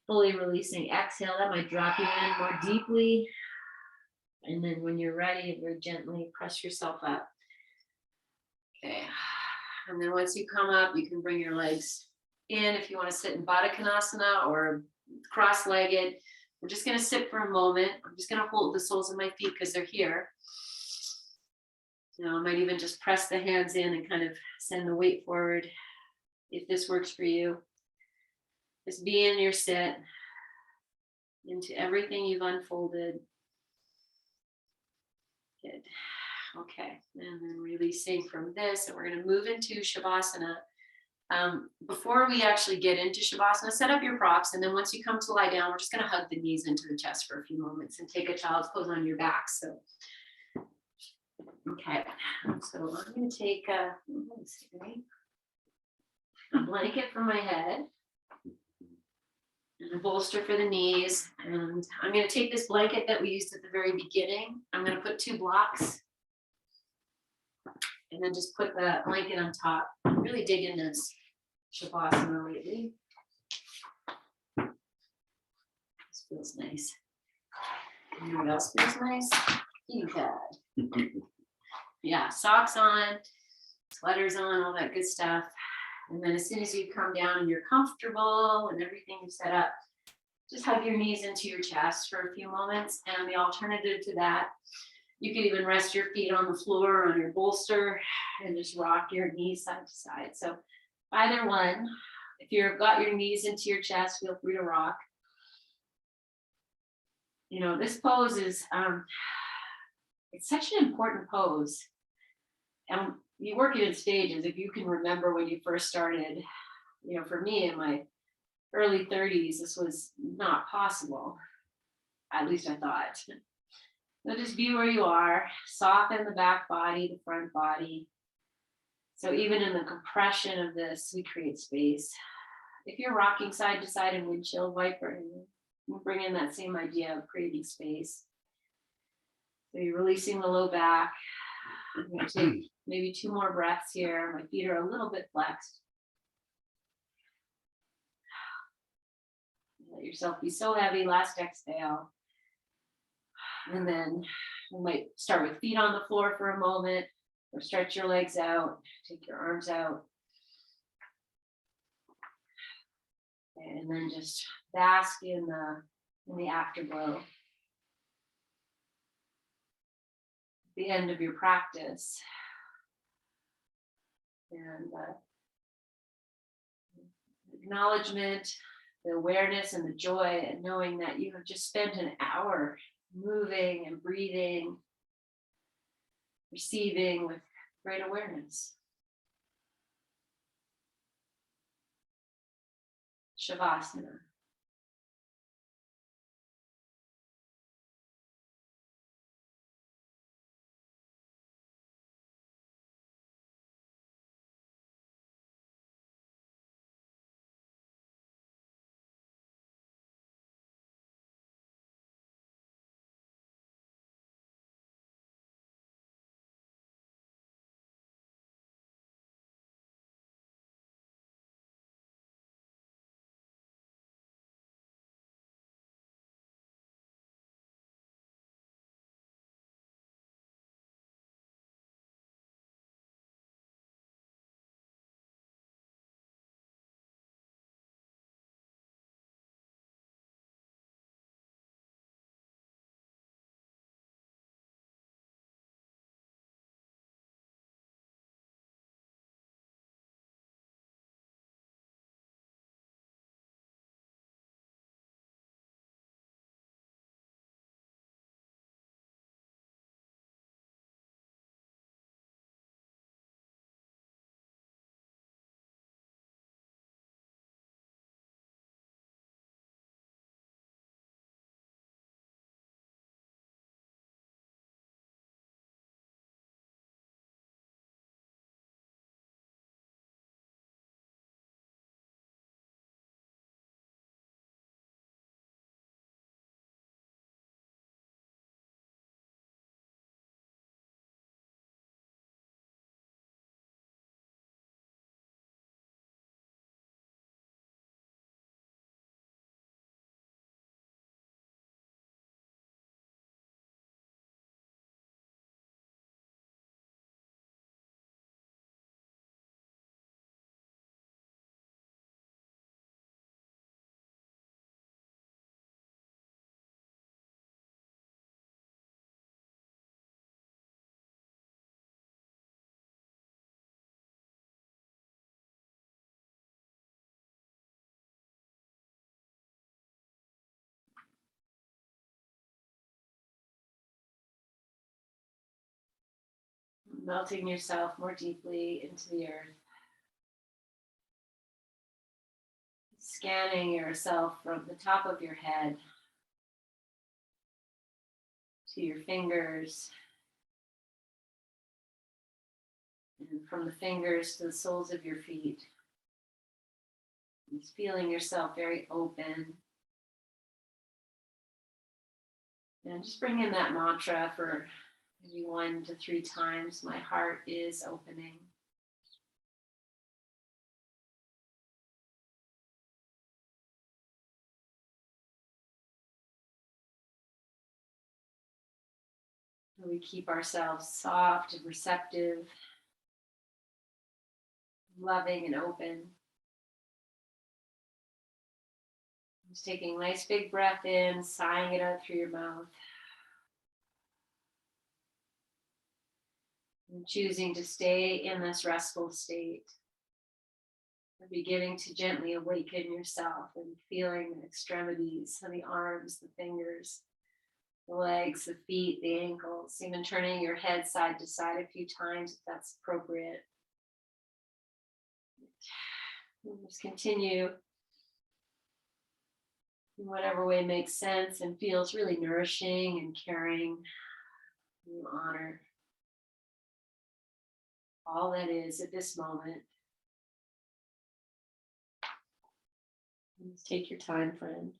Fully releasing exhale. That might drop you in more deeply. And then when you're ready, very gently press yourself up. Okay. And then once you come up, you can bring your legs in if you want to sit in Vadakanasana or cross-legged. We're just going to sit for a moment. I'm just going to hold the soles of my feet because they're here. I might even just press the hands in and kind of send the weight forward if this works for you. Just be in your sit, into everything you've unfolded. Good. Okay. And then releasing from this, and we're going to move into Shavasana. Before we actually get into Shavasana, set up your props. And then once you come to lie down, we're just going to hug the knees into the chest for a few moments and take a child's pose on your back. So, okay. So I'm going to take a blanket for my head. And a bolster for the knees. And I'm going to take this blanket that we used at the very beginning. I'm going to put 2 blocks. And then just put the blanket on top. I'm really digging this Shavasana lately. This feels nice. You know what else feels nice? You pad. Yeah, socks on, sweaters on, all that good stuff. And then as soon as you come down and you're comfortable and everything is set up, just hug your knees into your chest for a few moments. And the alternative to that, you can even rest your feet on the floor on your bolster and just rock your knees side to side. So either one, if you've got your knees into your chest, feel free to rock. You know, this pose is, it's such an important pose. And you work it in stages. If you can remember when you first started, you know, for me in my early 30s, this was not possible. At least I thought. So just be where you are, soften the back body, the front body. So even in the compression of this, we create space. If you're rocking side to side in windshield wiper, we'll bring in that same idea of creating space. So you're releasing the low back. I'm going to take maybe 2 more breaths here. My feet are a little bit flexed. Let yourself be so heavy. Last exhale. And then we might start with feet on the floor for a moment, or stretch your legs out, take your arms out. And then just bask in the afterglow. The end of your practice. And acknowledgement, the awareness and the joy, and knowing that you have just spent an hour moving and breathing, receiving with great awareness. Shavasana. Melting yourself more deeply into the earth. Scanning yourself from the top of your head to your fingers, and from the fingers to the soles of your feet. Just feeling yourself very open. And just bring in that mantra for maybe 1 to 3 times. My heart is opening. We keep ourselves soft and receptive, loving and open. Just taking a nice big breath in, sighing it out through your mouth. And choosing to stay in this restful state. And beginning to gently awaken yourself and feeling the extremities of the arms, the fingers, the legs, the feet, the ankles, even turning your head side to side a few times if that's appropriate. And just continue in whatever way makes sense and feels really nourishing and caring. You honor all that is at this moment. Just take your time, friend.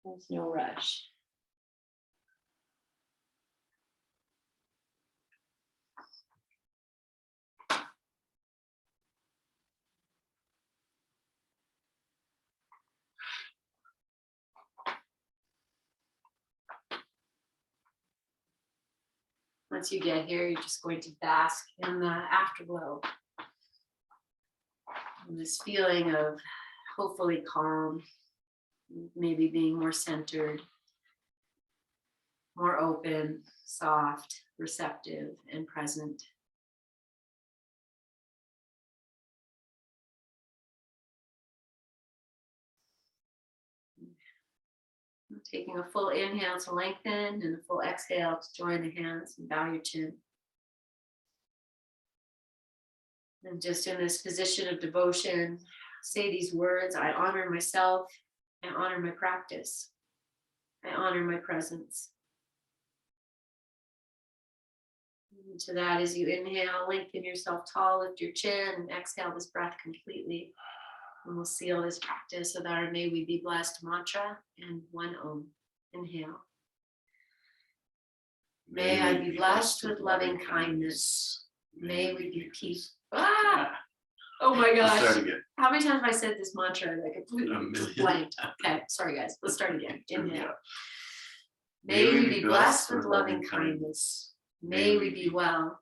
There's no rush. Once you get here, you're just going to bask in the afterglow. And this feeling of hopefully calm, maybe being more centered, more open, soft, receptive, and present. Taking a full inhale to lengthen and a full exhale to join the hands and bow your chin. And just in this position of devotion, say these words: I honor myself, I honor my practice, I honor my presence. And to that, as you inhale, lengthen yourself tall, lift your chin, and exhale this breath completely. And we'll seal this practice with our May We Be Blessed mantra and one Om. Inhale. May I be blessed with loving kindness. May we be peace. Ah! Oh my gosh. Let's start again. How many times have I said this mantra? Like completely blanked. Okay, sorry guys. Let's start again. Inhale. May we be blessed with loving kindness. May we be well.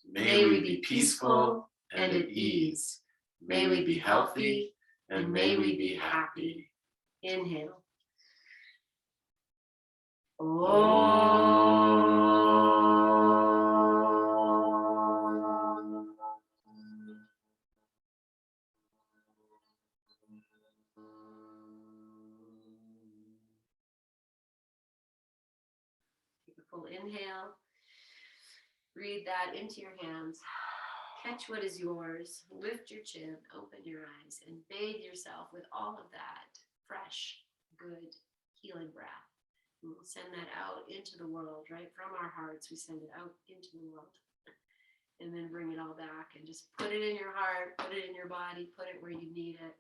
May we be peaceful and at ease. May we be healthy. And may we be happy. Inhale. Take a full inhale. Breathe that into your hands. Catch what is yours, lift your chin, open your eyes, and bathe yourself with all of that fresh, good, healing breath. And we'll send that out into the world, right? From our hearts, we send it out into the world. And then bring it all back and just put it in your heart, put it in your body, put it where you need it.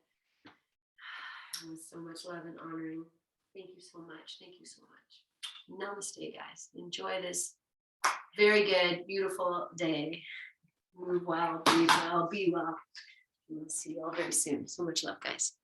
And with so much love and honoring. Thank you so much. Thank you so much. Namaste, guys. Enjoy this very good, beautiful day. Move well, breathe well, be well. We'll see you all very soon. So much love, guys.